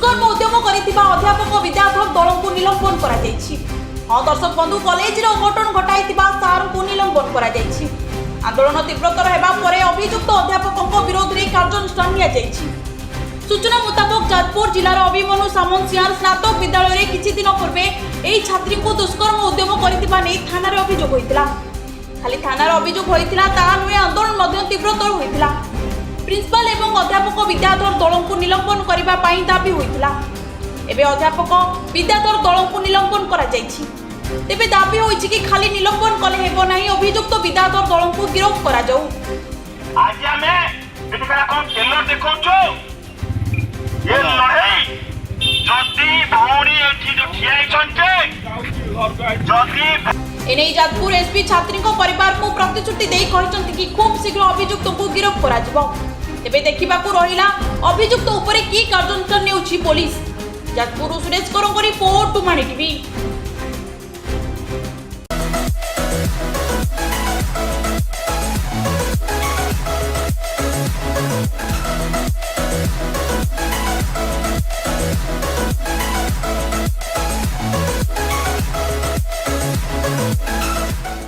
दुष्कर्म उद्यम करिथिबा अध्यापक विद्याधर दल को निलंबन करा जायछि। दर्शक बंधु कॉलेज रो घटन घटाइथिबा सार को निलंबन करा जायछि। आंदोलन तीव्रतर हेबा परे अभियुक्त अध्यापक विरोध में कार्यानुष्ठान लिया जायछि। सूचना मुताबक जाजपुर जिलार अभिमन्यु सामंतसिंह स्नातक विद्यालय रे किछि दिन पूर्वे एही छात्री को दुष्कर्म उद्यम करिथिबा नै थाना रे अभियोग होइतिला। खाली थाना रे अभियोग होइतिला ताहा नुहे आंदोलन मध्य तीव्रतर होइतिला। प्रिंसिपल एवं अध्यापक विद्याधर दल को निलंबन करिबा पई दाबी होइतिला। एबे अध्यापक विद्याधर दल को निलंबन करा जायछि। तेबे दाबी होइछि कि खाली निलंबन कले हेबो नाही, अभियुक्त विद्याधर दल को गिरफ्त करा जाऊ। आज हमें एतका कोन टेलर देखौछो ये लड़ाई जति भौणी एठी जो ठियाई छन्ते जति एने जाजपुर एसपी छात्री को परिवार को प्रतिश्रुति देई कहचंती कि खूब शीघ्र अभियुक्त को गिरफ्त करा जिवो। तेबे देखिबा को रहिला अभियुक्त ऊपर की कार्यानुष्ठान नेउछि पुलिस। जाजपुर सुरेश करंग रिपोर्ट टुमानी टीवी।